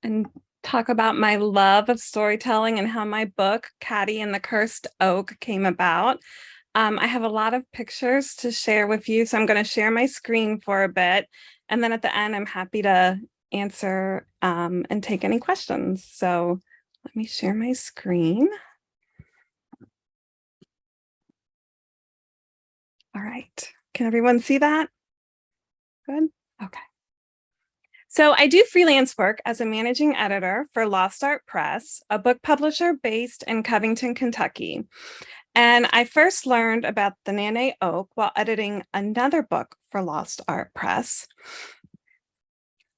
and talk about my love of storytelling and how my book, Cadi and the Cursed Oak, came about. I have a lot of pictures to share with you, so I'm going to share my screen for a bit. And then at the end, I'm happy to answer and take any questions. So let me share my screen. All right. Can everyone see that? Good. Okay. So I do freelance work as a managing editor for Lost Art Press, a book publisher based in Covington, Kentucky. And I first learned about the Nene Oak while editing another book for Lost Art Press,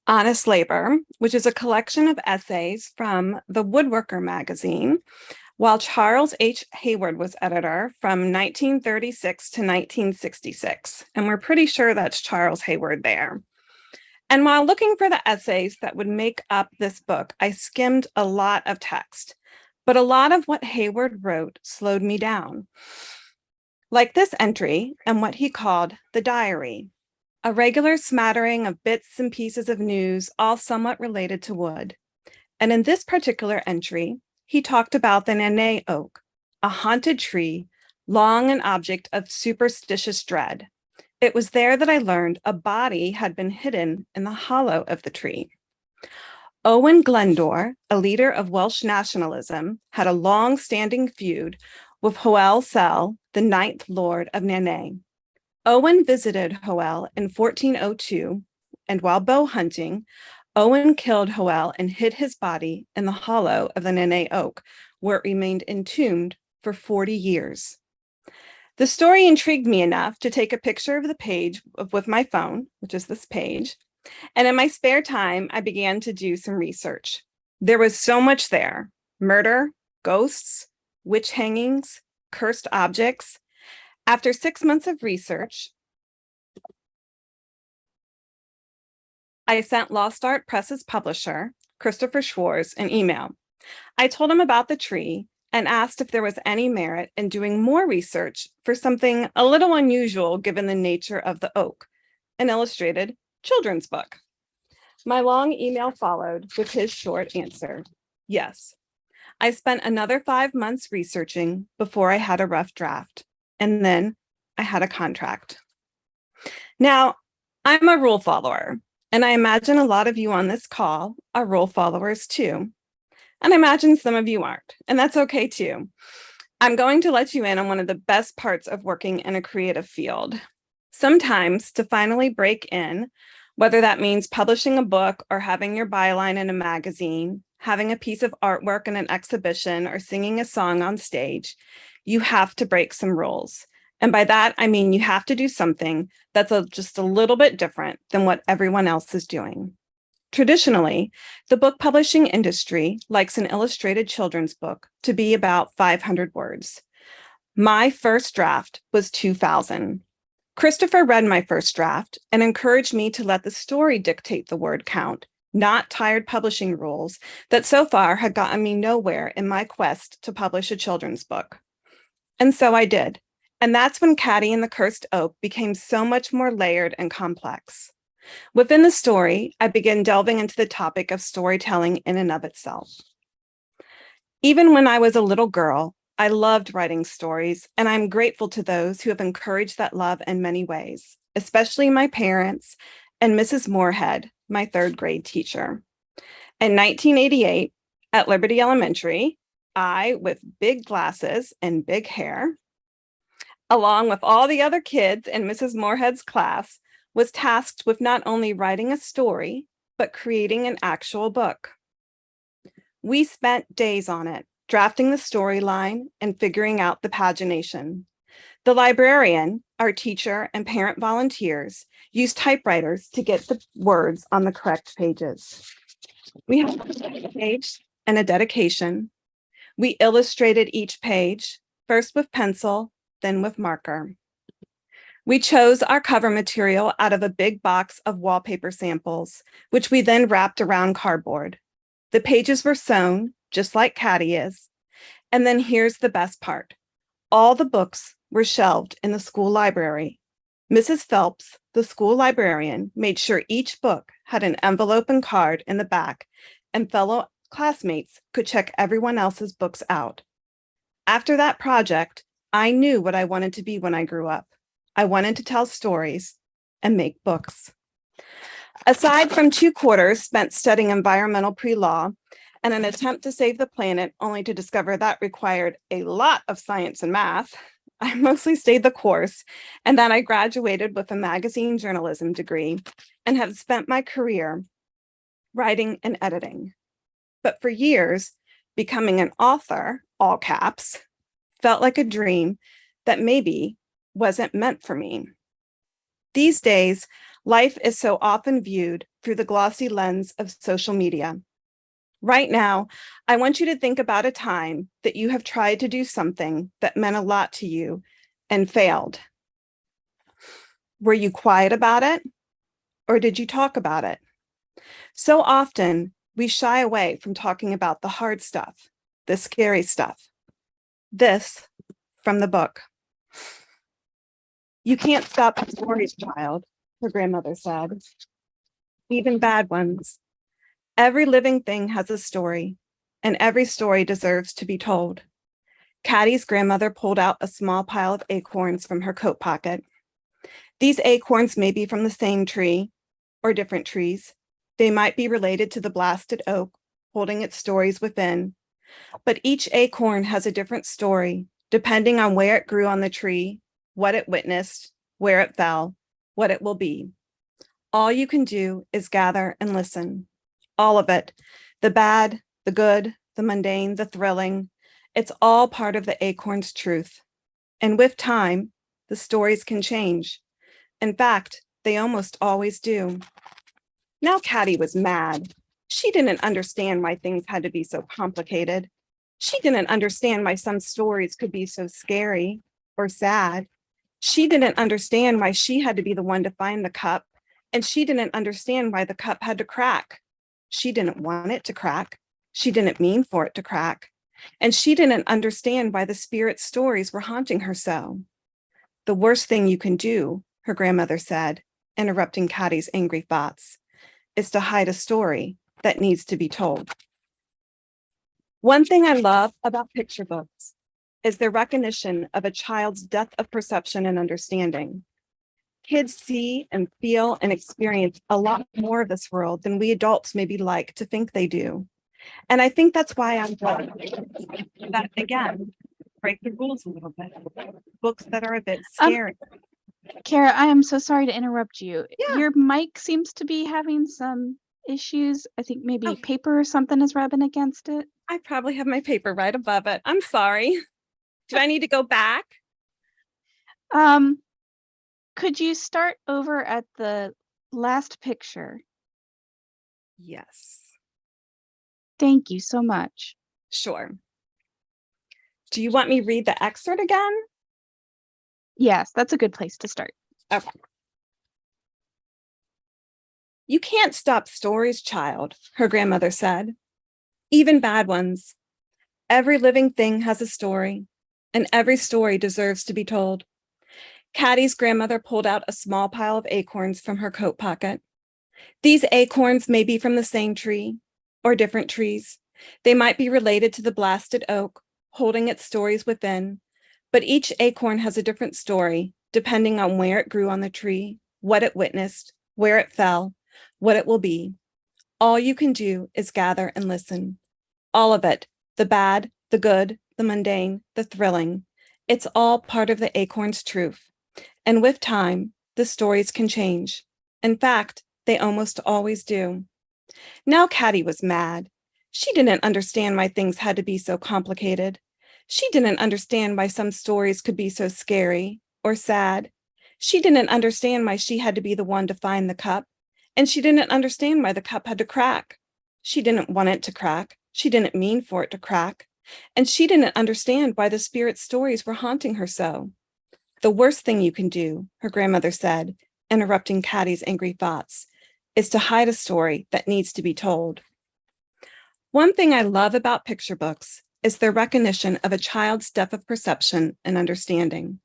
Honest Labor, which is a collection of essays from the Woodworker magazine, while Charles H. Hayward was editor from 1936 to 1966. And we're pretty sure that's Charles Hayward there. And while looking for the essays that would make up this book, I skimmed a lot of text, but a lot of what Hayward wrote slowed me down. Like this entry and what he called the diary, a regular smattering of bits and pieces of news, all somewhat related to wood. And in this particular entry, he talked about the Nene Oak, a haunted tree, long an object of superstitious dread. It was there that I learned a body had been hidden in the hollow of the tree. Owen Glendower, a leader of Welsh nationalism, had a long-standing feud with Hoel Sel, the ninth Lord of Nene. Owen visited Hoel in 1402, and while bow hunting, Owen killed Hoel and hid his body in the hollow of the Nene Oak, where it remained entombed for 40 years. The story intrigued me enough to take a picture of the page with my phone, which is this page. And in my spare time, I began to do some research. There was so much there: murder, ghosts, witch hangings, cursed objects. After 6 months of research, I sent Lost Art Press's publisher, Christopher Schwarz, an email. I told him about the tree and asked if there was any merit in doing more research for something a little unusual given the nature of the oak, an illustrated children's book. My long email followed with his short answer: yes. I spent another 5 months researching before I had a rough draft, and then I had a contract. Now, I'm a rule follower, and I imagine a lot of you on this call are rule followers too. And I imagine some of you aren't, and that's okay too. I'm going to let you in on one of the best parts of working in a creative field. Sometimes to finally break in, whether that means publishing a book or having your byline in a magazine, having a piece of artwork in an exhibition, or singing a song on stage, you have to break some rules. And by that, I mean you have to do something that's just a little bit different than what everyone else is doing. Traditionally, the book publishing industry likes an illustrated children's book to be about 500 words. My first draft was 2,000. Christopher read my first draft and encouraged me to let the story dictate the word count, not tired publishing rules that so far had gotten me nowhere in my quest to publish a children's book. And so I did. And that's when Cadi and the Cursed Oak became so much more layered and complex. Within the story, I began delving into the topic of storytelling in and of itself. Even when I was a little girl, I loved writing stories, and I'm grateful to those who have encouraged that love in many ways, especially my parents and Mrs. Moorhead, my third grade teacher. In 1988, at Liberty Elementary, I, with big glasses and big hair, along with all the other kids in Mrs. Moorhead's class, was tasked with not only writing a story, but creating an actual book. We spent days on it, drafting the storyline and figuring out the pagination. The librarian, our teacher, and parent volunteers used typewriters to get the words on the correct pages. We had a page and a dedication. We illustrated each page, first with pencil, then with marker. We chose our cover material out of a big box of wallpaper samples, which we then wrapped around cardboard. The pages were sewn, just like Cadi is. And then here's the best part. All the books were shelved in the school library. Mrs. Phelps, the school librarian, made sure each book had an envelope and card in the back and fellow classmates could check everyone else's books out. After that project, I knew what I wanted to be when I grew up. I wanted to tell stories and make books. Aside from 2 quarters spent studying environmental pre-law and an attempt to save the planet, only to discover that required a lot of science and math, I mostly stayed the course, and then I graduated with a magazine journalism degree and have spent my career writing and editing. But for years, becoming an author, all caps, felt like a dream that maybe wasn't meant for me. These days, life is so often viewed through the glossy lens of social media. Right now, I want you to think about a time that you have tried to do something that meant a lot to you and failed. Were you quiet about it, or did you talk about it? So often, we shy away from talking about the hard stuff, the scary stuff. This from the book. You can't stop the stories, child, her grandmother said, even bad ones. Every living thing has a story, and every story deserves to be told. Cadi's grandmother pulled out a small pile of acorns from her coat pocket. These acorns may be from the same tree or different trees. They might be related to the blasted oak, holding its stories within. But each acorn has a different story, depending on where it grew on the tree, what it witnessed, where it fell, what it will be. All you can do is gather and listen. All of it, the bad, the good, the mundane, the thrilling, it's all part of the acorn's truth. And with time, the stories can change. In fact, they almost always do. Now Cadi was mad. She didn't understand why things had to be so complicated. She didn't understand why some stories could be so scary or sad. She didn't understand why she had to be the one to find the cup, and she didn't understand why the cup had to crack. She didn't want it to crack. She didn't mean for it to crack. And she didn't understand why the spirit stories were haunting her so. The worst thing you can do, her grandmother said, interrupting Cadi's angry thoughts, is to hide a story that needs to be told. One thing I love about picture books is their recognition of a child's depth of perception and understanding. Kids see and feel and experience a lot more of this world than we adults maybe like to think they do. And I think that's why I'm drawn that, again, break the rules a little bit. Books that are a bit scary. Kara, I am so sorry to interrupt you. Yeah. Your mic seems to be having some issues. I think maybe paper or something is rubbing against it. I probably have my paper right above it. I'm sorry. Do I need to go back? Could you start over at the last picture? Yes. Thank you so much. Sure. Do you want me to read the excerpt again? Yes, that's a good place to start. Okay. You can't stop stories, child, her grandmother said, even bad ones. Every living thing has a story, and every story deserves to be told. Cadi's grandmother pulled out a small pile of acorns from her coat pocket. These acorns may be from the same tree or different trees. They might be related to the blasted oak, holding its stories within, but each acorn has a different story, depending on where it grew on the tree, what it witnessed, where it fell, what it will be. All you can do is gather and listen. All of it, the bad, the good, the mundane, the thrilling. It's all part of the acorn's truth. And with time, the stories can change. In fact, they almost always do. Now Cadi was mad. She didn't understand why things had to be so complicated. She didn't understand why some stories could be so scary or sad. She didn't understand why she had to be the one to find the cup, and she didn't understand why the cup had to crack. She didn't want it to crack. She didn't mean for it to crack, and she didn't understand why the spirit stories were haunting her so. The worst thing you can do, her grandmother said, interrupting Cadi's angry thoughts, is to hide a story that needs to be told. One thing I love about picture books is their recognition of a child's depth of perception and understanding.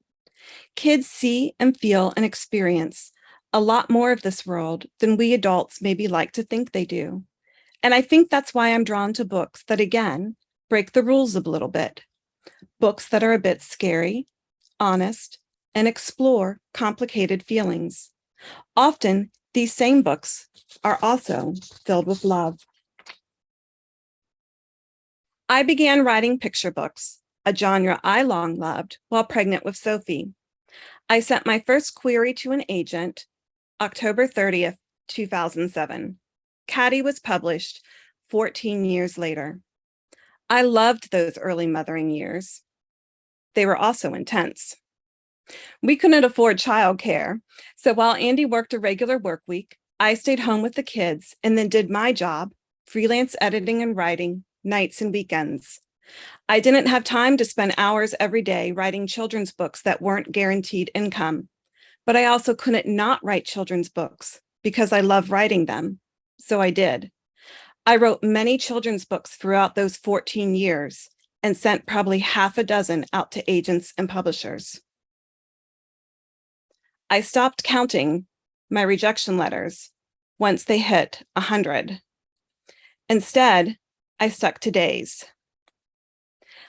Kids see and feel and experience a lot more of this world than we adults maybe like to think they do. And I think that's why I'm drawn to books that, again, break the rules a little bit. Books that are a bit scary, honest, and explore complicated feelings. Often, these same books are also filled with love. I began writing picture books, a genre I long loved, while pregnant with Sophie. I sent my first query to an agent October 30th, 2007. Cadi was published 14 years later. I loved those early mothering years. They were also intense. We couldn't afford childcare, so while Andy worked a regular work week, I stayed home with the kids and then did my job, freelance editing and writing, nights and weekends. I didn't have time to spend hours every day writing children's books that weren't guaranteed income, but I also couldn't not write children's books because I love writing them, so I did. I wrote many children's books throughout those 14 years and sent probably half a dozen out to agents and publishers. I stopped counting my rejection letters once they hit 100. Instead, I stuck to days.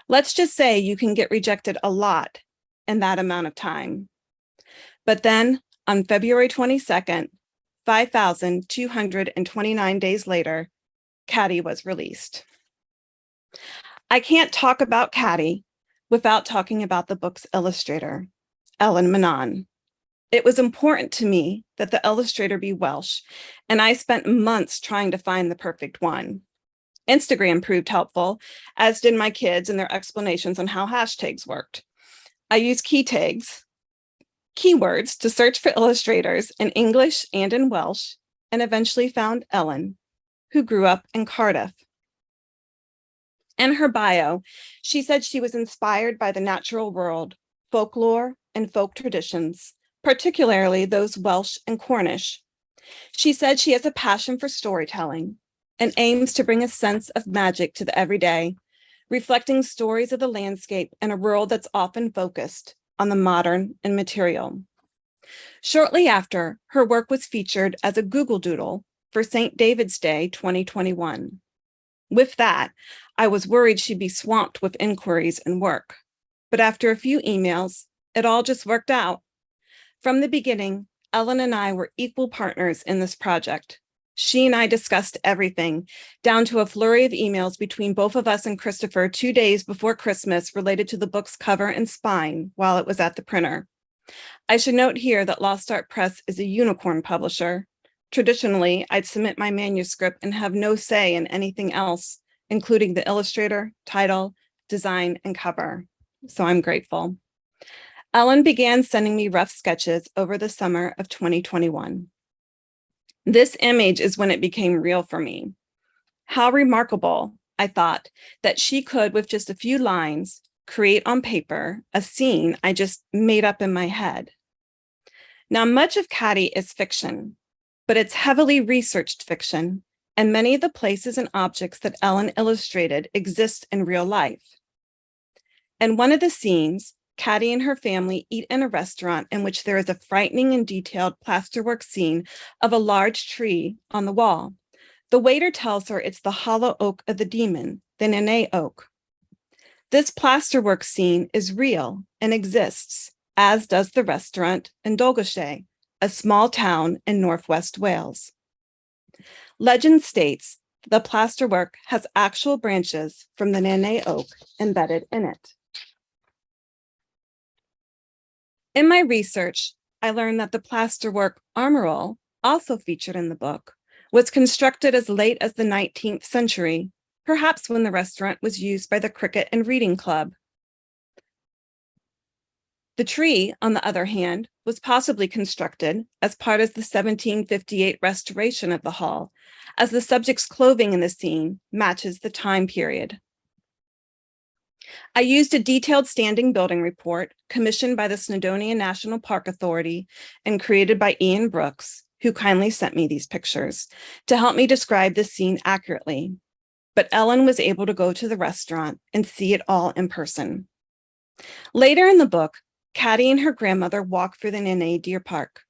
Let's just say you can get rejected a lot in that amount of time. But then on February 22nd, 5,229 days later, Cadi was released. I can't talk about Cadi without talking about the book's illustrator, Ellen Manon. It was important to me that the illustrator be Welsh, and I spent months trying to find the perfect one. Instagram proved helpful, as did my kids and their explanations on how hashtags worked. I used keywords to search for illustrators in English and in Welsh, and eventually found Ellen, who grew up in Cardiff. In her bio, she said she was inspired by the natural world, folklore, and folk traditions, particularly those Welsh and Cornish. She said she has a passion for storytelling and aims to bring a sense of magic to the everyday, reflecting stories of the landscape in a world that's often focused on the modern and material. Shortly after, her work was featured as a Google Doodle for St. David's Day 2021. With that, I was worried she'd be swamped with inquiries and work. But after a few emails, it all just worked out. From the beginning, Ellen and I were equal partners in this project. She and I discussed everything, down to a flurry of emails between both of us and Christopher 2 days before Christmas related to the book's cover and spine while it was at the printer. I should note here that Lost Art Press is a unicorn publisher. Traditionally, I'd submit my manuscript and have no say in anything else, including the illustrator, title, design, and cover. So I'm grateful. Ellen began sending me rough sketches over the summer of 2021. This image is when it became real for me. How remarkable, I thought, that she could, with just a few lines, create on paper a scene I just made up in my head. Now, much of Cadi is fiction, but it's heavily researched fiction, and many of the places and objects that Ellen illustrated exist in real life. In one of the scenes, Cadi and her family eat in a restaurant in which there is a frightening and detailed plasterwork scene of a large tree on the wall. The waiter tells her it's the hollow oak of the demon, the Nene oak. This plasterwork scene is real and exists, as does the restaurant in Dolgellau, a small town in northwest Wales. Legend states the plasterwork has actual branches from the Nene oak embedded in it. In my research, I learned that the plasterwork armorel, also featured in the book, was constructed as late as the 19th century, perhaps when the restaurant was used by the Cricket and Reading Club. The tree, on the other hand, was possibly constructed as part of the 1758 restoration of the hall, as the subject's clothing in the scene matches the time period. I used a detailed standing building report commissioned by the Snowdonia National Park Authority and created by Ian Brooks, who kindly sent me these pictures, to help me describe the scene accurately. But Ellen was able to go to the restaurant and see it all in person. Later in the book, Cadi and her grandmother walk through the Nene Deer Park.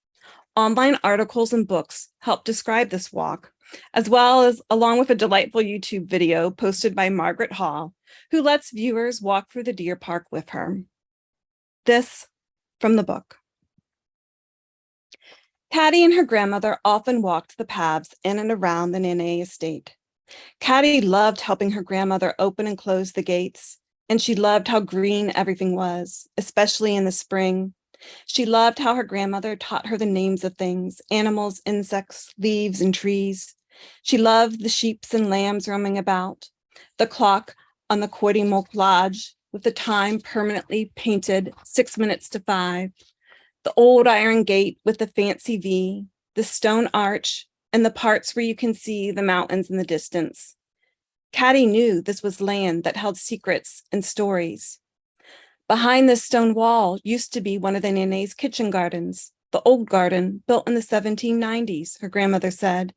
Online articles and books help describe this walk, as well as along with a delightful YouTube video posted by Margaret Hall, who lets viewers walk through the deer park with her. This from the book. Cadi and her grandmother often walked the paths in and around the Nene estate. Cadi loved helping her grandmother open and close the gates, and she loved how green everything was, especially in the spring. She loved how her grandmother taught her the names of things, animals, insects, leaves, and trees. She loved the sheep and lambs roaming about, the clock on the Quoddy Lodge with the time permanently painted 6 minutes to 5, the old iron gate with the fancy V, the stone arch, and the parts where you can see the mountains in the distance. Cadi knew this was land that held secrets and stories. Behind this stone wall used to be one of the Nene's kitchen gardens, the old garden built in the 1790s, her grandmother said.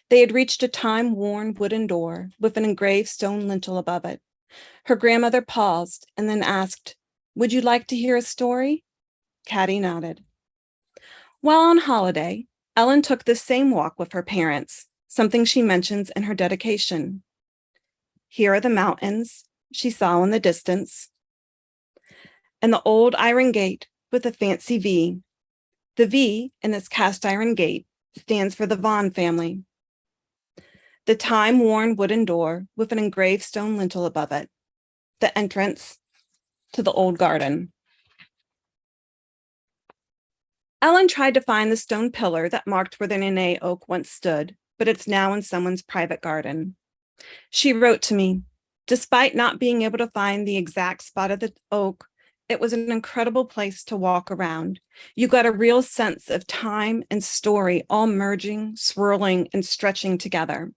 They had reached a time-worn wooden door with an engraved stone lintel above it. Her grandmother paused and then asked, "Would you like to hear a story?" Cadi nodded. While on holiday, Ellen took this same walk with her parents, something she mentions in her dedication. Here are the mountains she saw in the distance, and the old iron gate with a fancy V. The V in this cast iron gate stands for the Vaughn family. The time-worn wooden door with an engraved stone lintel above it, the entrance to the old garden. Ellen tried to find the stone pillar that marked where the Nene oak once stood, but it's now in someone's private garden. She wrote to me, despite not being able to find the exact spot of the oak, it was an incredible place to walk around. You got a real sense of time and story all merging, swirling, and stretching together.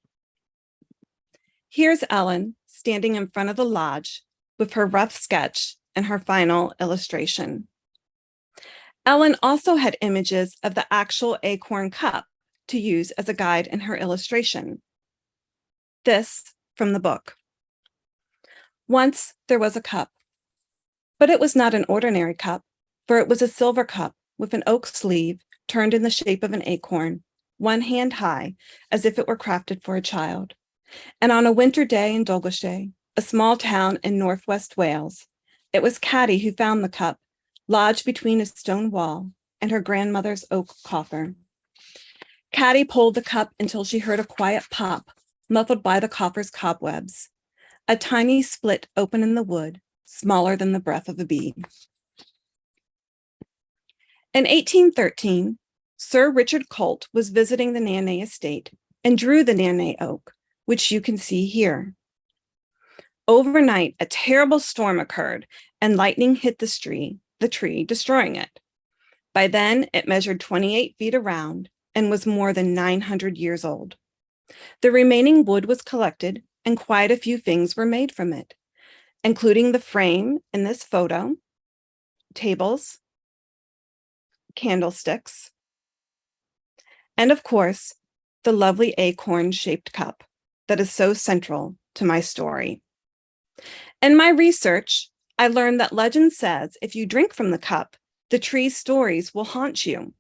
Here's Ellen standing in front of the lodge with her rough sketch and her final illustration. Ellen also had images of the actual Acorn cup to use as a guide in her illustration. This from the book. Once there was a cup, but it was not an ordinary cup, for it was a silver cup with an oak sleeve turned in the shape of an acorn, 1 hand high, as if it were crafted for a child. And on a winter day in Dolgellau, a small town in northwest Wales, it was Cadi who found the cup, lodged between a stone wall and her grandmother's oak coffer. Cadi pulled the cup until she heard a quiet pop, muffled by the coffer's cobwebs. A tiny split opened in the wood, smaller than the breath of a bee. In 1813, Sir Richard Colt was visiting the Nene estate and drew the Nene oak, which you can see here. Overnight, a terrible storm occurred and lightning hit the tree, destroying it. By then, it measured 28 feet around and was more than 900 years old. The remaining wood was collected and quite a few things were made from it, including the frame in this photo, tables, candlesticks, and of course, the lovely acorn-shaped cup that is so central to my story. In my research, I learned that legend says if you drink from the cup, the tree's stories will haunt you.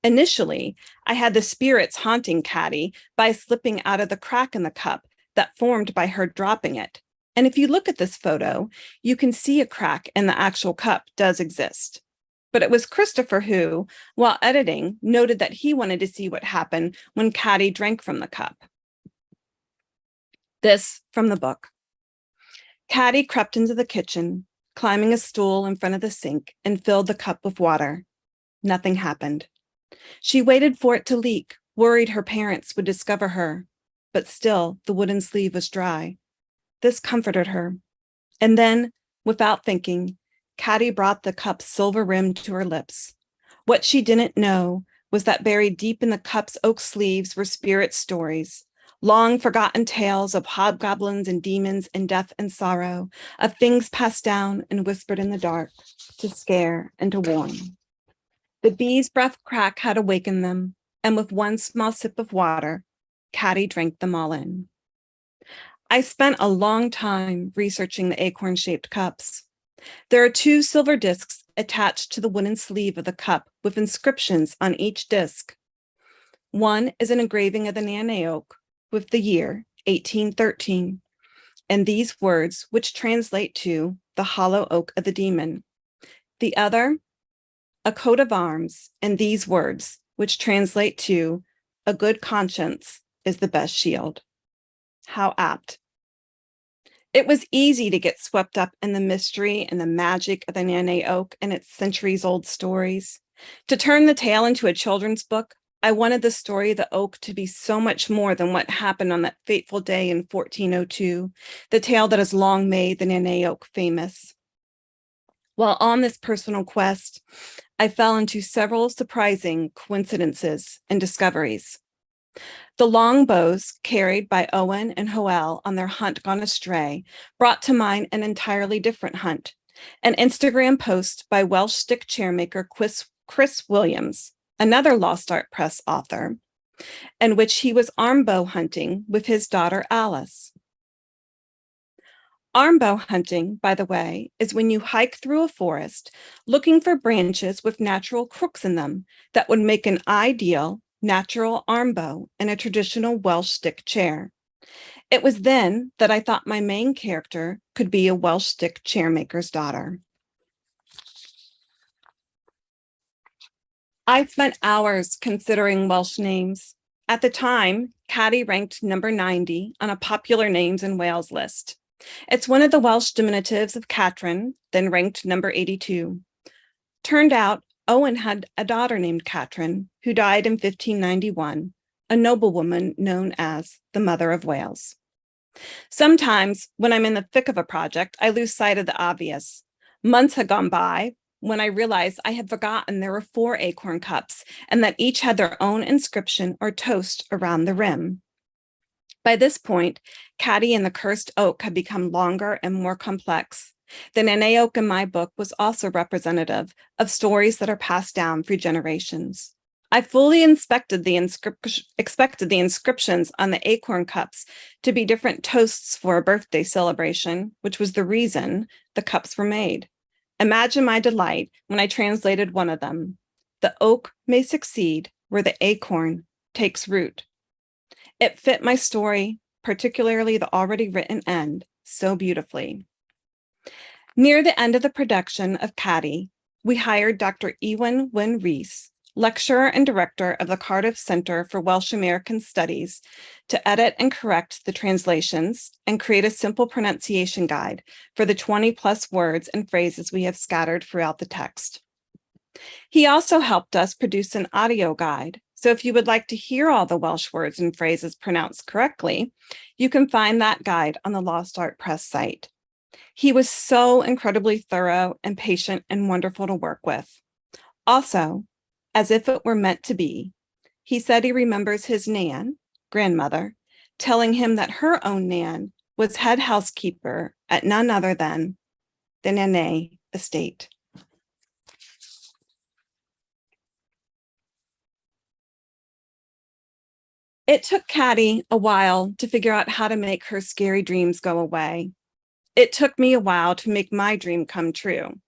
Initially, I had the spirits haunting Cadi by slipping out of the crack in the cup that formed by her dropping it. And if you look at this photo, you can see a crack in the actual cup does exist. But it was Christopher who, while editing, noted that he wanted to see what happened when Cadi drank from the cup. This from the book. Cadi crept into the kitchen, climbing a stool in front of the sink, and filled the cup with water. Nothing happened. She waited for it to leak, worried her parents would discover her, but still the wooden sleeve was dry. This comforted her. And then, without thinking, Cadi brought the cup's silver rim to her lips. What she didn't know was that buried deep in the cup's oak sleeves were spirit stories, long forgotten tales of hobgoblins and demons and death and sorrow, of things passed down and whispered in the dark to scare and to warn. The bee's breath crack had awakened them, and with one small sip of water, Cadi drank them all in. I spent a long time researching the acorn-shaped cups. There are 2 silver discs attached to the wooden sleeve of the cup with inscriptions on each disc. One is an engraving of the Nanae oak with the year 1813, and these words, which translate to the hollow oak of the demon. The other, a coat of arms, and these words, which translate to a good conscience is the best shield. How apt. It was easy to get swept up in the mystery and the magic of the Nanae oak and its centuries-old stories. To turn the tale into a children's book, I wanted the story of the oak to be so much more than what happened on that fateful day in 1402, the tale that has long made the Nanae oak famous. While on this personal quest, I fell into several surprising coincidences and discoveries. The longbows carried by Owen and Hoel on their hunt gone astray brought to mind an entirely different hunt, an Instagram post by Welsh stick chairmaker Chris Williams, another Lost Art Press author, in which he was armbow hunting with his daughter Alice. Armbow hunting, by the way, is when you hike through a forest looking for branches with natural crooks in them that would make an ideal natural armbow in a traditional Welsh stick chair. It was then that I thought my main character could be a Welsh stick chairmaker's daughter. I spent hours considering Welsh names. At the time, Cadi ranked number 90 on a popular names in Wales list. It's one of the Welsh diminutives of Catrin, then ranked number 82. Turned out, Owen had a daughter named Catrin, who died in 1591, a noblewoman known as the Mother of Wales. Sometimes, when I'm in the thick of a project, I lose sight of the obvious. Months had gone by when I realized I had forgotten there were 4 acorn cups and that each had their own inscription or toast around the rim. By this point, Cadi and the cursed oak had become longer and more complex. The Nanae oak in my book was also representative of stories that are passed down through generations. I fully expected the inscriptions on the acorn cups to be different toasts for a birthday celebration, which was the reason the cups were made. Imagine my delight when I translated one of them. The oak may succeed where the acorn takes root. It fit my story, particularly the already written end, so beautifully. Near the end of the production of Cadi, we hired Dr. Ewan Wynne Rees, lecturer and director of the Cardiff Center for Welsh American Studies, to edit and correct the translations and create a simple pronunciation guide for the 20+ words and phrases we have scattered throughout the text. He also helped us produce an audio guide. So if you would like to hear all the Welsh words and phrases pronounced correctly, you can find that guide on the Lost Art Press site. He was so incredibly thorough and patient and wonderful to work with. Also, as if it were meant to be, he said he remembers his Nan, grandmother, telling him that her own Nan was head housekeeper at none other than the Nanae estate. It took Cadi a while to figure out how to make her scary dreams go away. It took me a while to make my dream come true.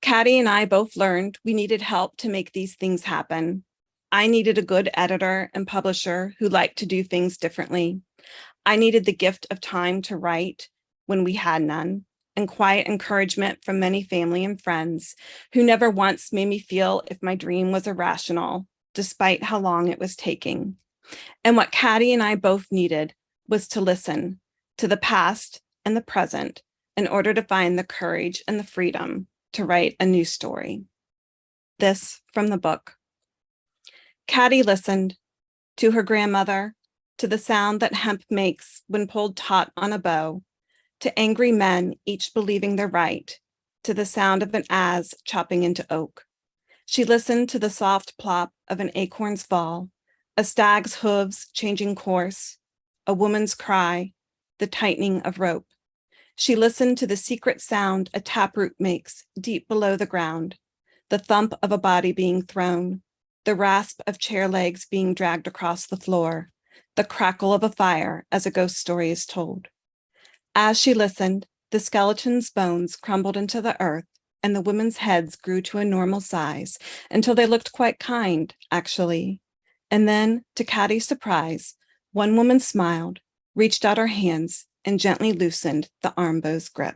Cadi and I both learned we needed help to make these things happen. I needed a good editor and publisher who liked to do things differently. I needed the gift of time to write when we had none, and quiet encouragement from many family and friends who never once made me feel if my dream was irrational, despite how long it was taking. And what Cadi and I both needed was to listen to the past and the present in order to find the courage and the freedom to write a new story. This from the book. Cadi listened to her grandmother, to the sound that hemp makes when pulled taut on a bow, to angry men each believing they're right, to the sound of an adze chopping into oak. She listened to the soft plop of an acorn's fall, a stag's hooves changing course, a woman's cry, the tightening of rope. She listened to the secret sound a taproot makes deep below the ground, the thump of a body being thrown, the rasp of chair legs being dragged across the floor, the crackle of a fire as a ghost story is told. As she listened, the skeleton's bones crumbled into the earth and the women's heads grew to a normal size until they looked quite kind, actually. And then, to Cadi's surprise, one woman smiled, reached out her hands, and gently loosened the arm bow's grip.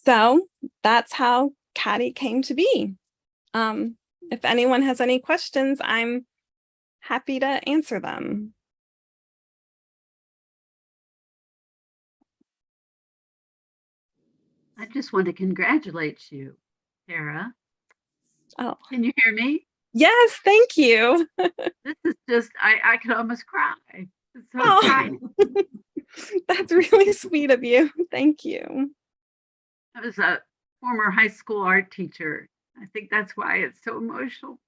So that's how Cadi came to be. If anyone has any questions, I'm happy to answer them. I just want to congratulate you, Kara. Oh, Can you hear me? yes, thank you. This is just, I could almost cry. It's so Oh. exciting. That's really sweet of you. Thank you. I was a former high school art teacher. I think that's why it's so emotional.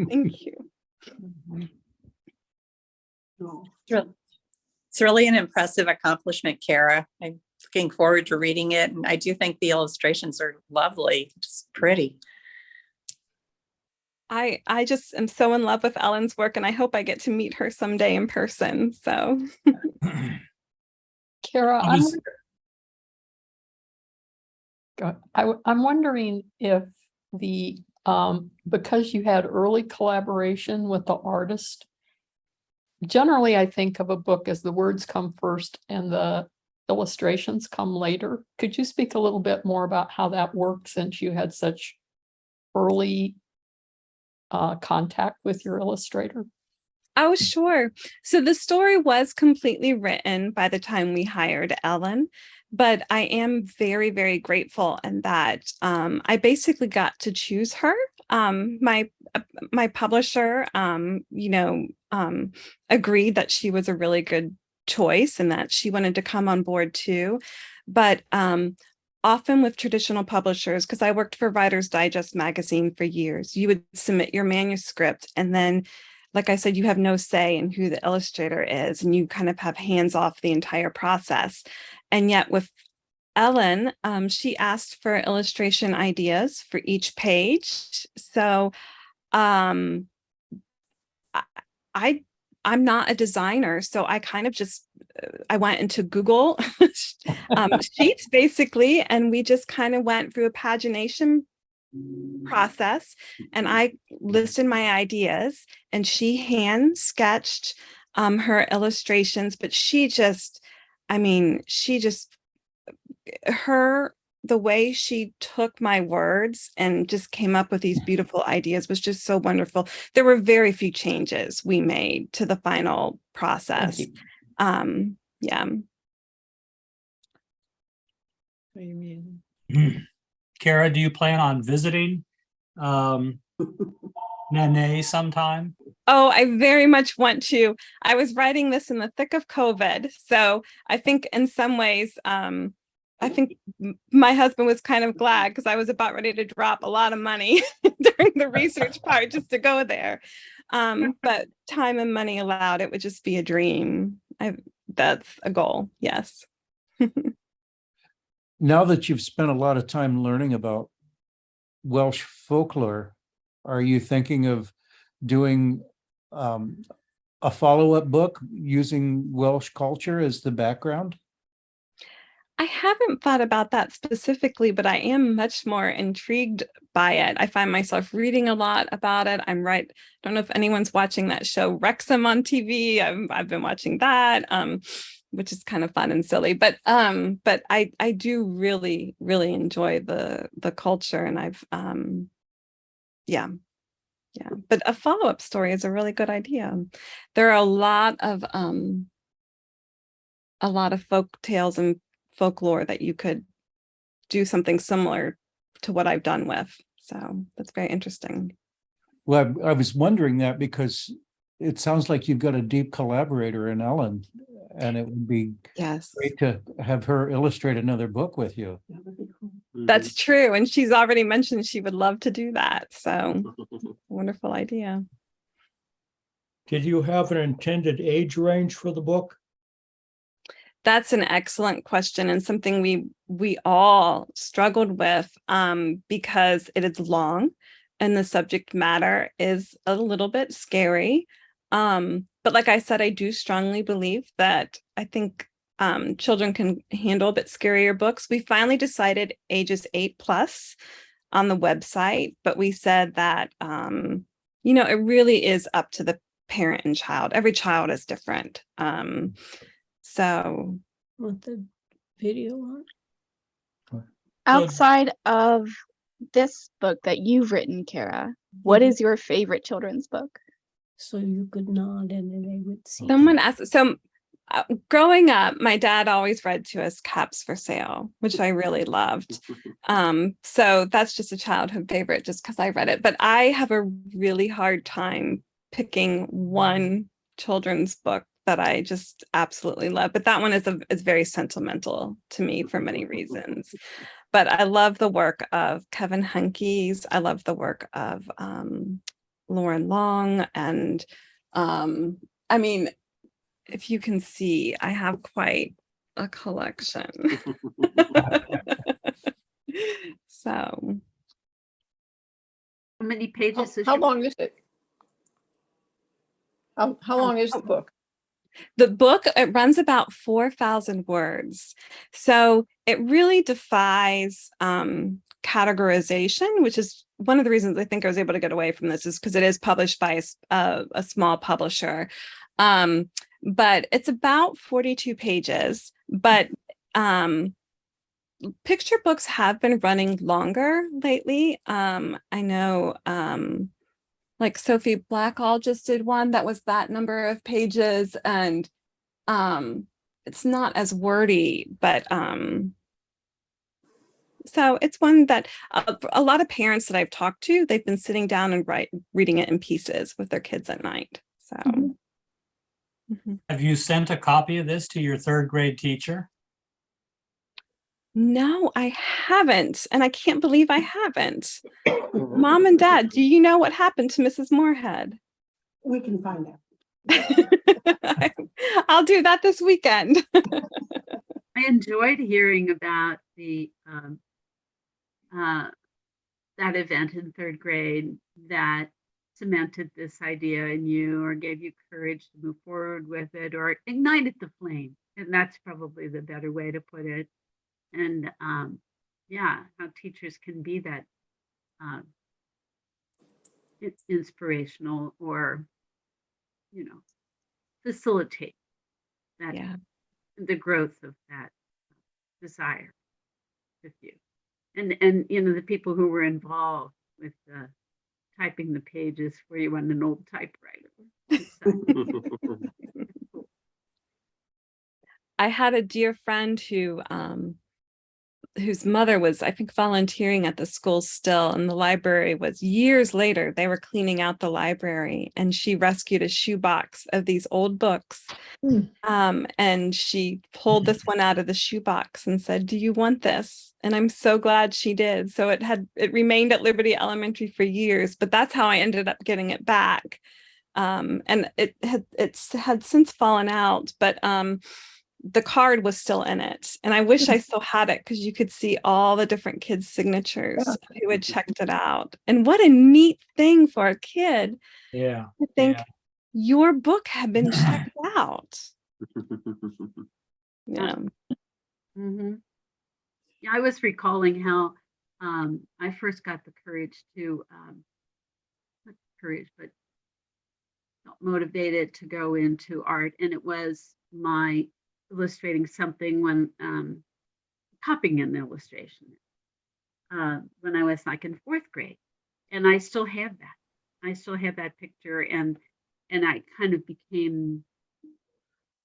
Thank you. It's really an impressive accomplishment, Kara. I'm looking forward to reading it. And I do think the illustrations are lovely, just pretty. I just am so in love with Ellen's work, and I hope I get to meet her someday in person. So Kara, I'm wondering if the because you had early collaboration with the artist, generally I think of a book as the words come first and the illustrations come later. Could you speak a little bit more about how that worked since you had such early contact with your illustrator? oh, sure. So the story was completely written by the time we hired Ellen, but I am very, very grateful in that I basically got to choose her. My publisher, agreed that she was a really good choice and that she wanted to come on board too. But often with traditional publishers, because I worked for Writer's Digest magazine for years, you would submit your manuscript and then, like I said, you have no say in who the illustrator is, and you kind of have hands off the entire process. And yet with Ellen, she asked for illustration ideas for each page. So I'm not a designer, so I kind of just I went into Google Sheets basically, and we just kind of went through a pagination process, and I listed my ideas, and she hand sketched her illustrations. But the way she took my words and just came up with these beautiful ideas was just so wonderful. There were very few changes we made to the final process. Yeah. Kara, do you plan on visiting Nene sometime? Oh, I very much want to. I was writing this in the thick of COVID, so I think in some ways, I think my husband was kind of glad because I was about ready to drop a lot of money during the research part just to go there. But time and money allowed, it would just be a dream. That's a goal, yes. Now that you've spent a lot of time learning about Welsh folklore, are you thinking of doing a follow-up book using Welsh culture as the background? I haven't thought about that specifically, but I am much more intrigued by it. I find myself reading a lot about it. I don't know if anyone's watching that show Wrexham on TV. I've been watching that, which is kind of fun and silly. But I do really, really enjoy the culture, and yeah. But a follow-up story is a really good idea. There are a lot of folk tales and folklore that you could do something similar to what I've done with. So that's very interesting. Well, I was wondering that because it sounds like you've got a deep collaborator in Ellen, and it would be great to have her illustrate another book with you. That's true. And she's already mentioned she would love to do that. So wonderful idea. Did you have an intended age range for the book? That's an excellent question, and something we all struggled with because it is long and the subject matter is a little bit scary. But like I said, I do strongly believe that I think children can handle a bit scarier books. We finally decided ages 8+. on the website, but we said that, it really is up to the parent and child. Every child is different. So Want the video on? Outside of this book that you've written, Kara, what is your favorite children's book? So you could nod and then they would see. someone asked, growing up, my dad always read to us Caps for Sale, which I really loved. So that's just a childhood favorite just because I read it. But I have a really hard time picking one children's book that I just absolutely love. But that one is very sentimental to me for many reasons. But I love the work of Kevin Hunkeys. I love the work of Lauren Long. And I mean, if you can see, I have quite a collection. So. How many pages is How your long is it? How long is the book? The book, it runs about 4,000 words. So it really defies categorization, which is one of the reasons I think I was able to get away from this, is because it is published by a small publisher. But it's about 42 pages. But picture books have been running longer lately. I know like Sophie Blackall just did one that was that number of pages, and it's not as wordy, but so it's one that a lot of parents that I've talked to, they've been sitting down and reading it in pieces with their kids at night. So Have you sent a copy of this to your third grade teacher? No, I haven't, and I can't believe I haven't. Mom and Dad, do you know what happened to Mrs. Moorhead? We can find out. I'll do that this weekend. I enjoyed hearing about that event in third grade that cemented this idea in you, or gave you courage to move forward with it, or ignited the flame. And that's probably the better way to put it. And how teachers can be that inspirational, or facilitate that the growth of that desire with you. And the people who were involved with typing the pages for you on an old typewriter. I had a dear friend whose mother was, I think, volunteering at the school still, and the library was years later. They were cleaning out the library, and she rescued a shoebox of these old books. And she pulled this one out of the shoebox and said, "Do you want this?" And I'm so glad she did. So it remained at Liberty Elementary for years, but that's how I ended up getting it back. And it's had since fallen out, but the card was still in it. And I wish I still had it, because you could see all the different kids' signatures who had checked it out. And what a neat thing for a kid to think your book had been checked out. Yeah. Mm-hmm. Yeah, I was recalling how I first got the courage to, not courage, but felt motivated to go into art. And it was my illustrating something when copying an illustration when I was like in fourth grade. And I still have that. I still have that picture, and I kind of became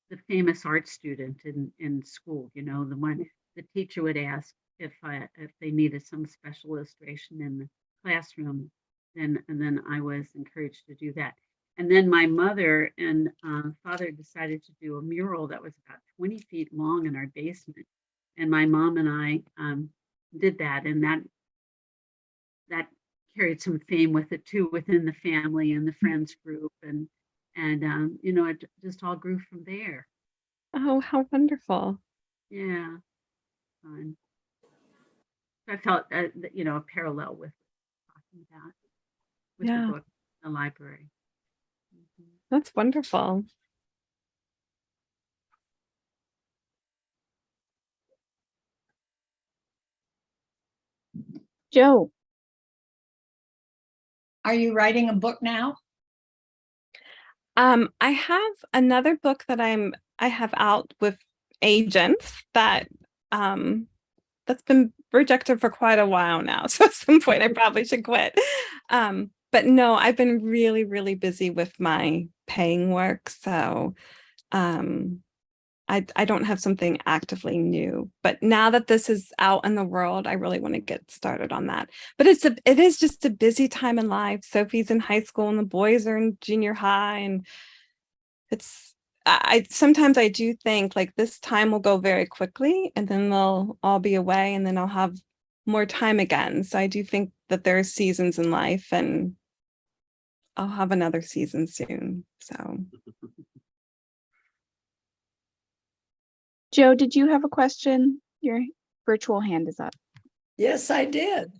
the famous art student in school, the one the teacher would ask if they needed some special illustration in the classroom, and then I was encouraged to do that. And then my mother and father decided to do a mural that was about 20 feet long in our basement. And my mom and I did that, and that carried some fame with it too, within the family and the friends group, and it just all grew from there. Oh, how wonderful. Yeah. Fun. I felt a parallel with talking about with the book, the library. That's wonderful. Joe, Are you writing a book now? I have another book that I have out with agents that that's been rejected for quite a while now. So at some point I probably should quit. But no, I've been really, really busy with my paying work. So I don't have something actively new. But now that this is out in the world, I really want to get started on that. But it is just a busy time in life. Sophie's in high school and the boys are in junior high, and I sometimes I do think like this time will go very quickly and then they'll all be away and then I'll have more time again. So I do think that there are seasons in life, and I'll have another season soon. So Joe, did you have a question? Your virtual hand is up. Yes, I did.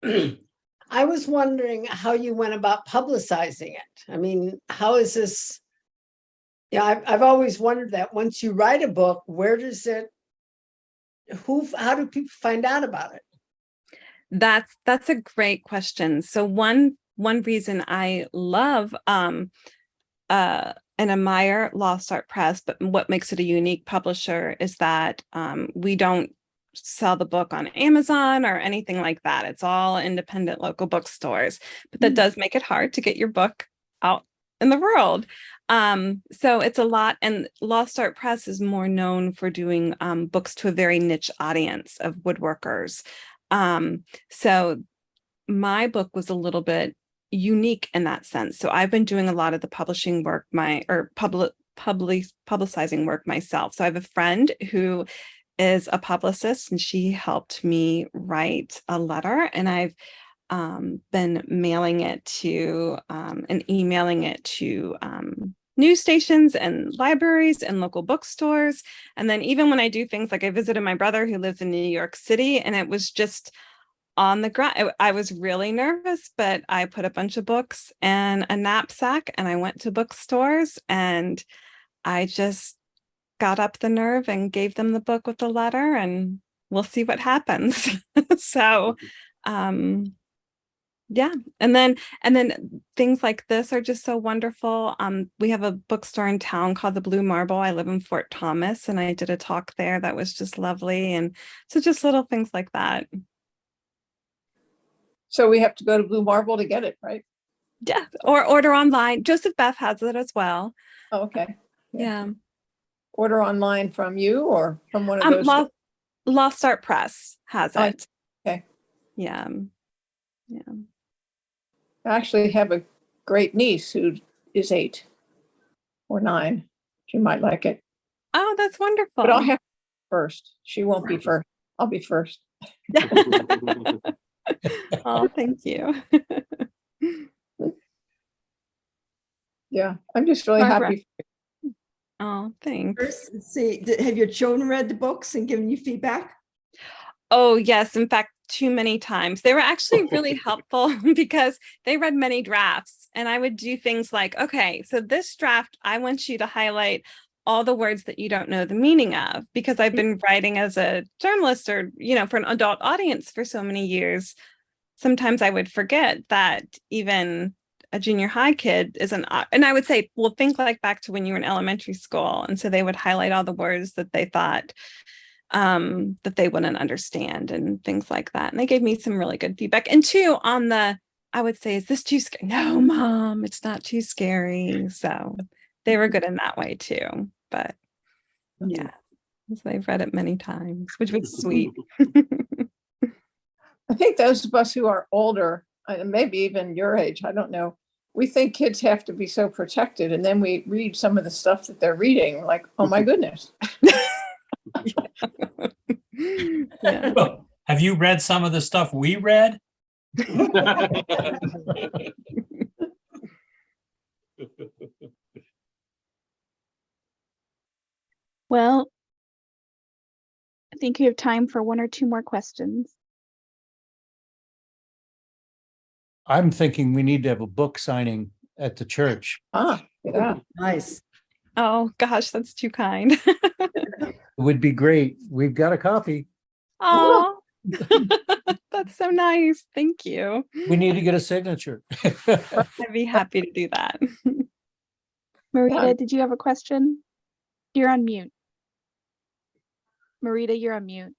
I was wondering how you went about publicizing it. I mean, how is this? Yeah, I've always wondered that once you write a book, where does it, how do people find out about it? that's a great question. So one reason I love and admire Lost Art Press, but what makes it a unique publisher is that we don't sell the book on Amazon or anything like that. It's all independent local bookstores, but that does make it hard to get your book out in the world. So it's a lot, and Lost Art Press is more known for doing books to a very niche audience of woodworkers. So my book was a little bit unique in that sense. So I've been doing a lot of the publishing work, publicizing work myself. So I have a friend who is a publicist, and she helped me write a letter, and I've been mailing it to and emailing it to news stations and libraries and local bookstores. And then even when I do things like I visited my brother who lives in New York City, and it was just on the ground. I was really nervous, but I put a bunch of books in a knapsack and I went to bookstores and I just got up the nerve and gave them the book with the letter, and we'll see what happens. So yeah, and then things like this are just so wonderful. We have a bookstore in town called the Blue Marble. I live in Fort Thomas, and I did a talk there that was just lovely. And so just little things like that. So we have to go to Blue Marble to get it, right? Yeah, or order online. Joseph Beth has it as well. Oh, okay. Yeah. Order online from you or from one of those? Lost Art Press has Oh, it. okay. Yeah. Yeah. I actually have a great niece who is 8 or 9. She might like it. Oh, that's wonderful. But I'll have first. She won't be first. I'll be first. Oh, thank you. Yeah, I'm just really Barbara. happy. Oh, thanks. Let's see, have your children read the books and given you feedback? Oh, yes. In fact, too many times. They were actually really helpful because they read many drafts, and I would do things like, okay, so this draft, I want you to highlight all the words that you don't know the meaning of, because I've been writing as a journalist or, for an adult audience for so many years. Sometimes I would forget that even a junior high kid isn't, and I would say, well, think like back to when you were in elementary school. And so they would highlight all the words that they thought that they wouldn't understand and things like that. And they gave me some really good feedback. And two, I would say, is this too scary? No, Mom, it's not too scary. So they were good in that way too. But yeah, so they've read it many times, which was sweet. I think those of us who are older, and maybe even your age, I don't know, we think kids have to be so protected. And then we read some of the stuff that they're reading, like, oh my goodness. Yeah. Well, have you read some of the stuff we read? Well, I think you have time for one or two more questions. I'm thinking we need to have a book signing at the church. Ah, yeah. Nice. Oh gosh, that's too kind. It would be great. We've got a copy. Oh, that's so nice. Thank you. We need to get a signature. I'd be happy to do that. Marita, did you have a question? You're on mute. Marita, you're on mute.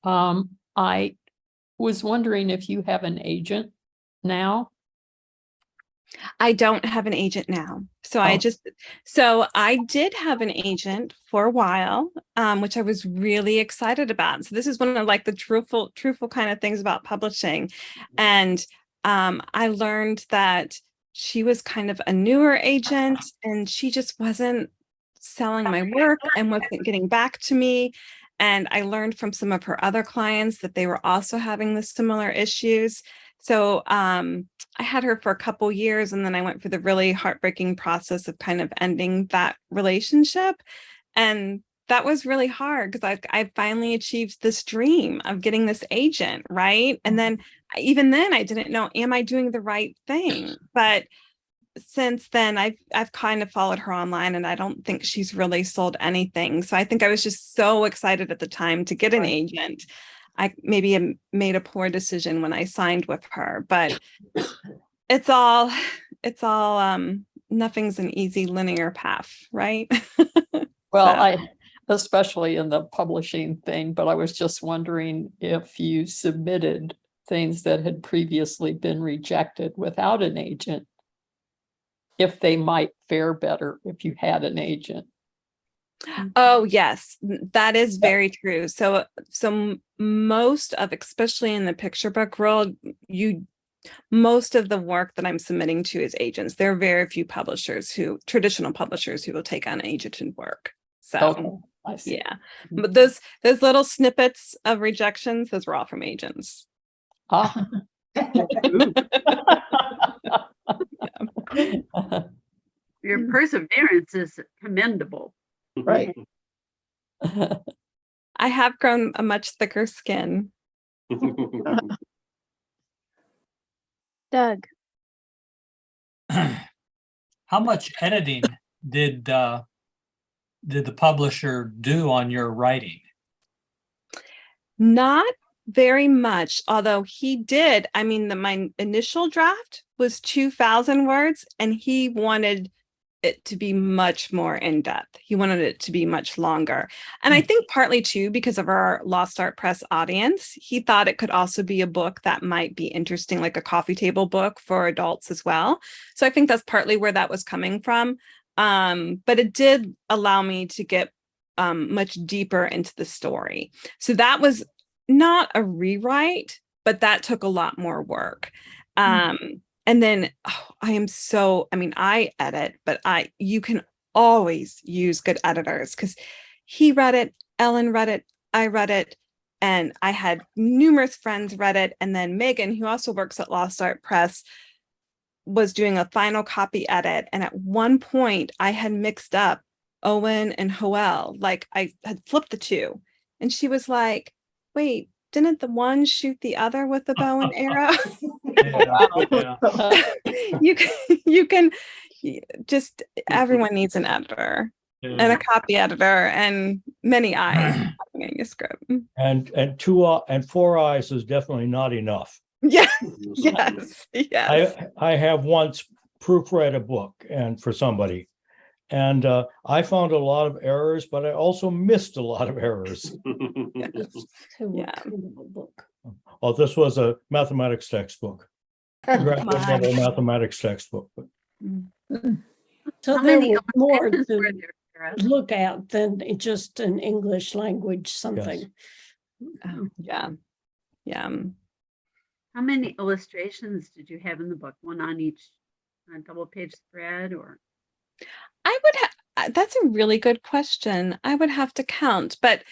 I was wondering if you have an agent now. I don't have an agent now. So I did have an agent for a while, which I was really excited about. So this is one of like the truthful kind of things about publishing. And I learned that she was kind of a newer agent and she just wasn't selling my work and wasn't getting back to me. And I learned from some of her other clients that they were also having the similar issues. So I had her for a couple years, and then I went through the really heartbreaking process of kind of ending that relationship. And that was really hard because I finally achieved this dream of getting this agent, right? And then even then I didn't know, am I doing the right thing? But since then I've kind of followed her online, and I don't think she's really sold anything. So I think I was just so excited at the time to get an agent. I maybe made a poor decision when I signed with her, but it's all nothing's an easy linear path, right? Well, So. Especially in the publishing thing, but I was just wondering if you submitted things that had previously been rejected without an agent, if they might fare better if you had an agent. Oh, yes, that is very true. So most of, especially in the picture book world, most of the work that I'm submitting to is agents. There are very few traditional publishers who will take on agented work. So Okay, I see. yeah, but those little snippets of rejections, those were all from agents. Ah. Your perseverance is commendable. Right. I have grown a much thicker skin. Doug, How much editing did the publisher do on your writing? Not very much, although he did. I mean, my initial draft was 2,000 words, and he wanted it to be much more in depth. He wanted it to be much longer. And I think partly too, because of our Lost Art Press audience, he thought it could also be a book that might be interesting, like a coffee table book for adults as well. So I think that's partly where that was coming from. But it did allow me to get much deeper into the story. So that was not a rewrite, but that took a lot more work. And then I edit, but you can always use good editors, because he read it, Ellen read it, I read it, and I had numerous friends read it. And then Megan, who also works at Lost Art Press, was doing a final copy edit. And at one point I had mixed up Owen and Hoel, like I had flipped the two. And she was like, wait, didn't the one shoot the other with the bow and arrow? You can just, everyone needs an editor and a copy editor and many eyes on the manuscript. And 4 eyes is definitely not enough. Yeah. Yes. I have once proofread a book and for somebody, and I found a lot of errors, but I also missed a lot of errors. Yeah. Book. Oh, this was a mathematics textbook. Graphic level mathematics textbook. So How there many was more illustrations to were there, Kara? look at than just an English language something. Yeah. How many illustrations did you have in the book? One on each double-page spread, or? I would have, that's a really good question. I would have to count, but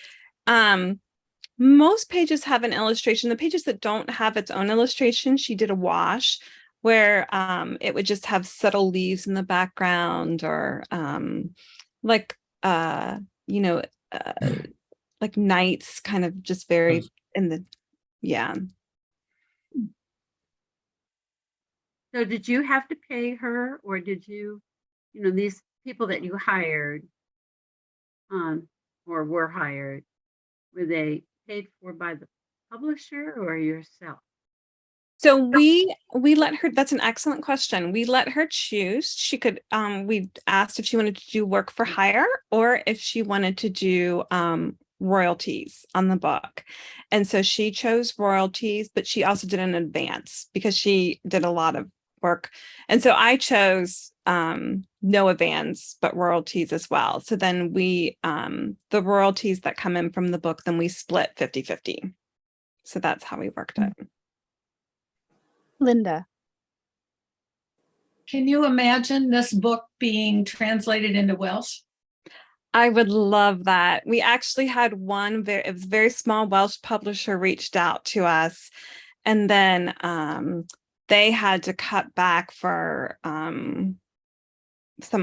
most pages have an illustration. The pages that don't have its own illustration, she did a wash where it would just have subtle leaves in the background, or like like nights, kind of just very in the, yeah. So did you have to pay her, or did you, these people that you hired or were hired, were they paid for by the publisher or yourself? So we let her, that's an excellent question. We let her choose. She could, we asked if she wanted to do work for hire or if she wanted to do royalties on the book. And so she chose royalties, but she also did an advance because she did a lot of work. And so I chose no advance, but royalties as well. So then we, the royalties that come in from the book, then we split 50-50. So that's how we worked it. Linda. Can you imagine this book being translated into Welsh? I would love that. We actually had one it was a very small Welsh publisher reached out to us, and then they had to cut back for some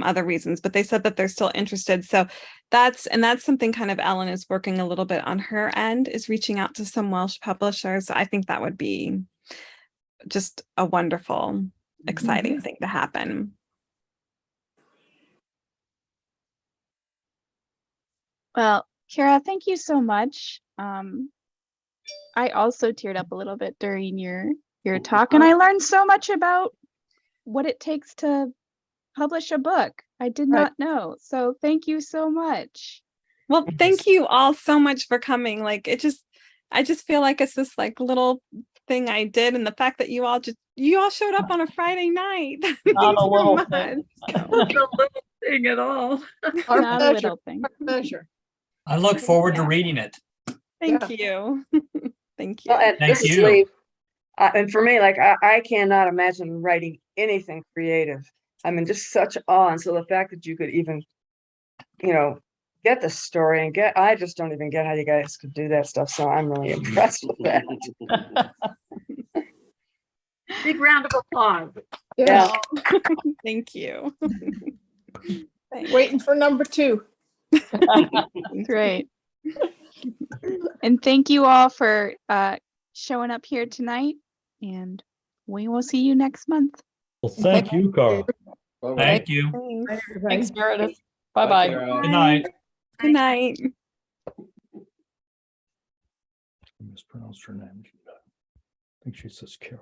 other reasons, but they said that they're still interested. So that's something kind of Ellen is working a little bit on her end, is reaching out to some Welsh publishers. I think that would be just a wonderful, exciting thing to happen. Well, Kara, thank you so much. I also teared up a little bit during your talk, and I learned so much about what it takes to publish a book. I did not know. So thank you so much. Well, thank you all so much for coming. Like I just feel like it's this like little thing I did, and the fact that you all showed up on a Friday night. Not a little thing. Not a little thing at all. Our Not a pleasure. little thing. Our pleasure. I look forward to reading it. Thank you. Thank you. Well, and Thank this is you. Lee. And for me, like I cannot imagine writing anything creative. I'm in just such awe. And so the fact that you could even, get the story and I just don't even get how you guys could do that stuff. So I'm really impressed with that. Big round of applause. Yeah. Thank you. Thanks. Waiting for number 2. Great. And thank you all for showing up here tonight, and we will see you next month. Well, thank you, Kara. Thank you. Thanks, Meredith. Bye-bye. Good night. Good night. I mispronounced her name. I think she says Kara.